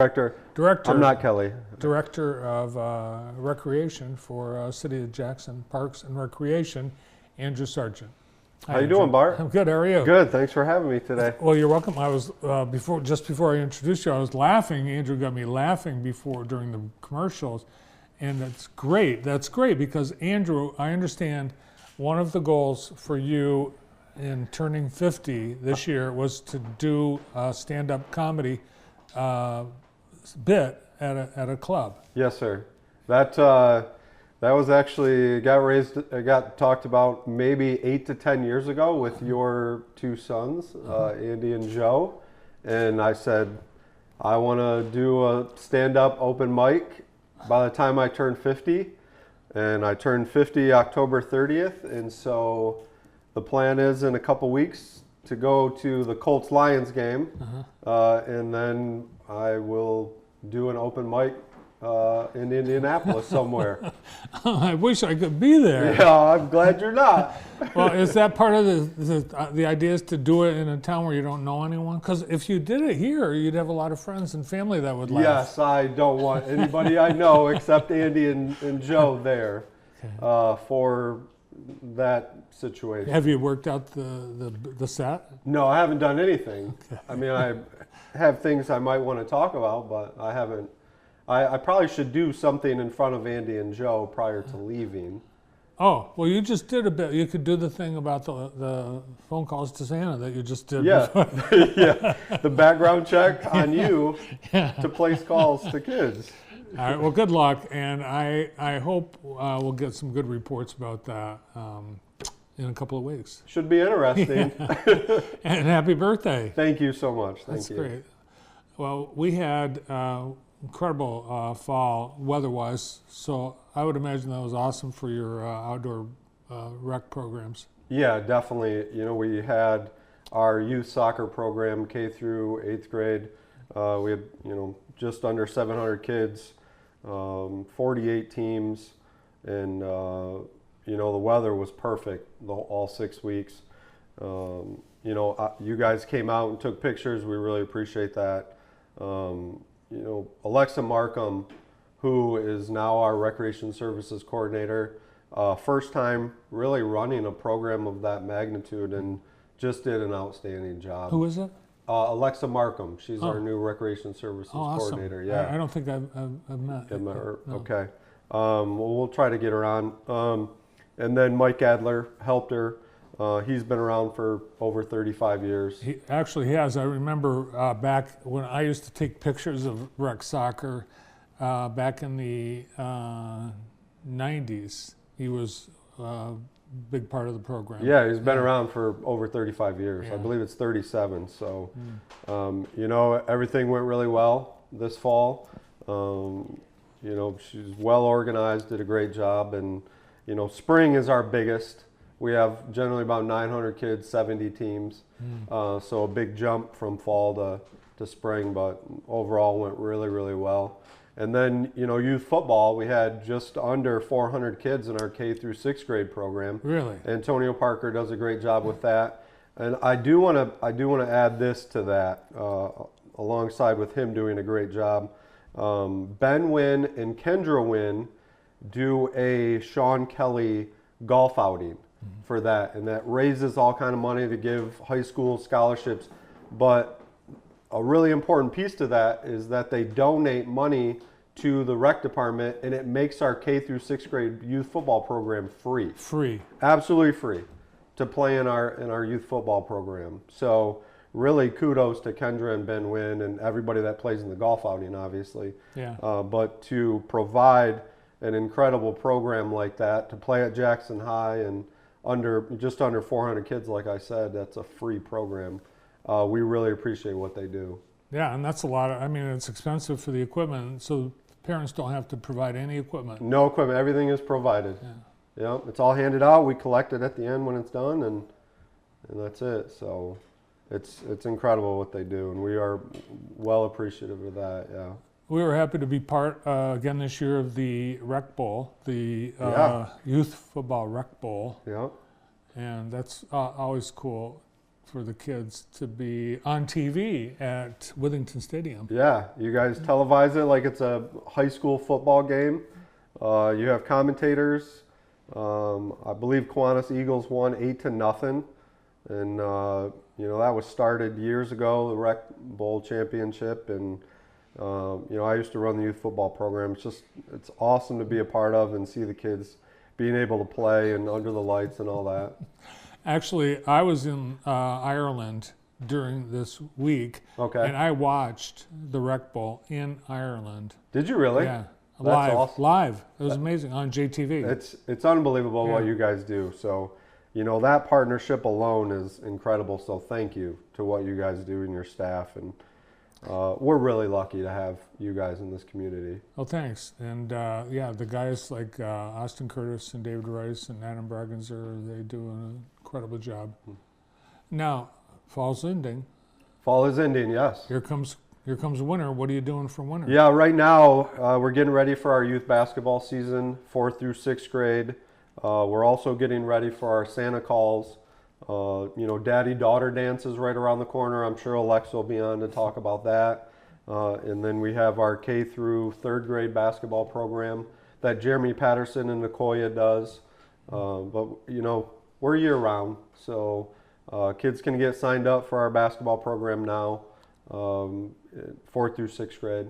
Director. Director. I'm not Kelly. Director of Recreation for City of Jackson Parks and Recreation, Andrew Sargent. How you doing, Bart? I'm good. How are you? Good. Thanks for having me today. Well, you're welcome. I was just before I introduced you, I was laughing. Andrew got me laughing during the commercials, and that's great. That's great because Andrew, I understand one of the goals for you in turning 50 this year was to do a stand-up comedy bit at a club. Yes, sir. That was actually got talked about maybe 8 to 10 years ago with your two sons, Andy and Joe, and I said I want to do a stand-up open mic by the time I turn 50, and I turned 50 October 30th, and so the plan is in a couple weeks to go to the Colts-Lions game, and then I will do an open mic in Indianapolis somewhere. I wish I could be there. Yeah, I'm glad you're not. Well, is that part of the idea is to do it in a town where you don't know anyone? Because if you did it here, you'd have a lot of friends and family that would laugh. Yes, I don't want anybody I know except Andy and Joe there for that situation. Have you worked out the set? No, I haven't done anything. Okay. I mean, I have things I might want to talk about, but I haven't. I probably should do something in front of Andy and Joe prior to leaving. Oh, well, you just did a bit. You could do the thing about the phone calls to Santa that you just did. Yeah, yeah. The background check on you to place calls to kids. All right, well, good luck, and I hope we'll get some good reports about that in a couple of weeks. Should be interesting. And happy birthday. Thank you so much. That's great. Well, we had incredible fall weather-wise, so I would imagine that was awesome for your outdoor rec programs. Yeah, definitely. You know, we had our youth soccer program, K through 8th grade. We had, just under 700 kids, 48 teams, and, the weather was perfect all 6 weeks. You guys came out and took pictures. We really appreciate that. Alexa Markham, who is now our Recreation Services Coordinator, first time really running a program of that magnitude and just did an outstanding job. Who is it? Alexa Markham. She's our new Recreation Services Coordinator. Yeah, I don't think I've met her. No. Okay. We'll try to get her on. And then Mike Adler helped her. He's been around for over 35 years. He actually has. I remember back when I used to take pictures of rec soccer back in the 90s. He was a big part of the program. Yeah, he's been around for over 35 years. Yeah. I believe it's 37. So, everything went really well this fall. She's well organized, did a great job. And, spring is our biggest. We have generally about 900 kids, 70 teams. So a big jump from fall to spring, but overall went really, really well. And then, youth football, we had just under 400 kids in our K through 6th grade program. Really? Antonio Parker does a great job with that. And I do want to add this to that, alongside with him doing a great job. Ben Wynn and Kendra Wynn do a Sean Kelly golf outing for that, and that raises all kind of money to give high school scholarships. But a really important piece to that is that they donate money to the rec department, and it makes our K through 6th grade youth football program free. Free. Absolutely free to play in our youth football program. So really kudos to Kendra and Ben Wynn and everybody that plays in the golf outing, obviously. Yeah. But to provide an incredible program like that, to play at Jackson High and just under 400 kids, like I said, that's a free program. We really appreciate what they do. Yeah, and that's a lot. It's expensive for the equipment, so parents don't have to provide any equipment. No equipment. Everything is provided. Yeah, it's all handed out. We collect it at the end when it's done, and that's it. So it's incredible what they do, and we are well appreciative of that. Yeah. We were happy to be part again this year of the Rec Bowl, the Youth Football Rec Bowl. Yeah. And that's always cool for the kids to be on TV at Withington Stadium. Yeah, you guys televise it like it's a high school football game. You have commentators. I believe Kiwanis Eagles won 8-0, and that was started years ago, the Rec Bowl championship, and I used to run the youth football program. It's awesome to be a part of and see the kids being able to play and under the lights and all that. Actually, I was in Ireland during this week, Okay. and I watched the Rec Bowl in Ireland. Did you really? Yeah, That's live, awesome. live. It was amazing on JTV. It's unbelievable what Yeah. you guys do. So, that partnership alone is incredible. So thank you to what you guys do and your staff. And we're really lucky to have you guys in this community. Oh, thanks. And the guys like Austin Curtis and David Rice and Adam Bragenzer, they do an incredible job. Now, fall's ending. Fall is ending, yes. Here comes winter. What are you doing for winter? Yeah, right now we're getting ready for our youth basketball season, 4th through 6th grade. We're also getting ready for our Santa calls. Daddy-daughter dance is right around the corner. I'm sure Alexa will be on to talk about that. And then we have our K through 3rd grade basketball program that Jeremy Patterson in Nicoya does. But we're year-round, so kids can get signed up for our basketball program now, 4th through 6th grade.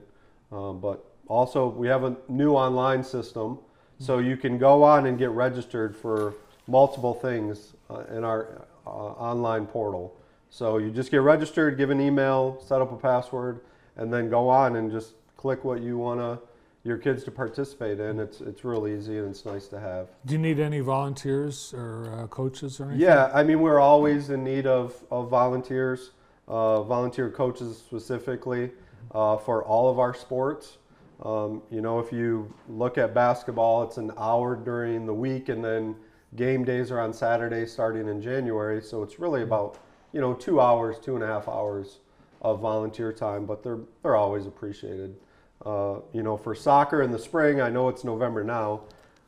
But also, we have a new online system, so you can go on and get registered for multiple things in our online portal. So you just get registered, give an email, set up a password, and then go on and just click what you want your kids to participate in. It's really easy and it's nice to have. Do you need any volunteers or coaches or anything? Yeah, I mean, we're always in need of volunteers, volunteer coaches specifically for all of our sports. If you look at basketball, it's an hour during the week, and then game days are on Saturdays starting in January. So it's really about 2 hours, 2.5 hours of volunteer time, but they're always appreciated. For soccer in the spring, I know it's November now,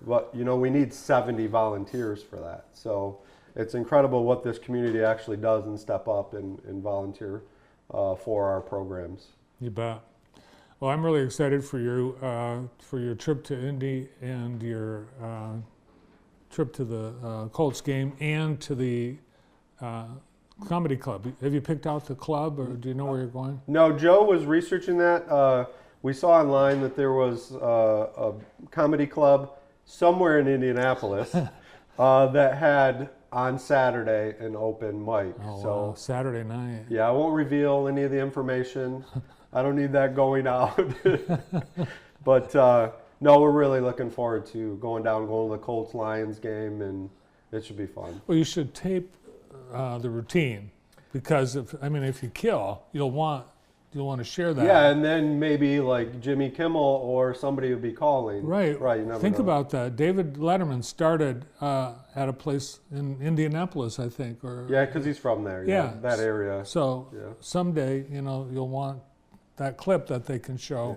but we need 70 volunteers for that. So it's incredible what this community actually does and step up and volunteer for our programs. You bet. Well, I'm really excited for your trip to Indy and your trip to the Colts game and to the comedy club. Have you picked out the club, or do you know where you're going? No, Joe was researching that. We saw online that there was a comedy club somewhere in Indianapolis that had on Saturday an open mic. Oh, So wow. Saturday night. yeah, I won't reveal any of the information. I don't need that going out. But no, we're really looking forward to going to the Colts-Lions game, and it should be fun. Well, you should tape the routine, because if you kill, you'll want to share that. Yeah, and then maybe like Jimmy Kimmel or somebody would be calling. Right. You never Think know. about that. David Letterman started at a place in Indianapolis, I think. Yeah, because he's from there. Yeah. That area. So Yeah. someday, you'll want that clip that they can show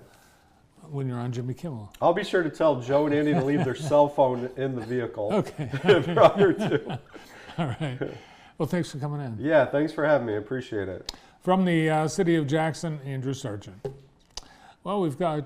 when you're on Jimmy Kimmel. I'll be sure to tell Joe and Andy to leave their cell phone in the vehicle Okay. prior to. All right. Well, thanks for coming in. Yeah, thanks for having me. I appreciate it. From the city of Jackson, Andrew Sargent. Well, we've got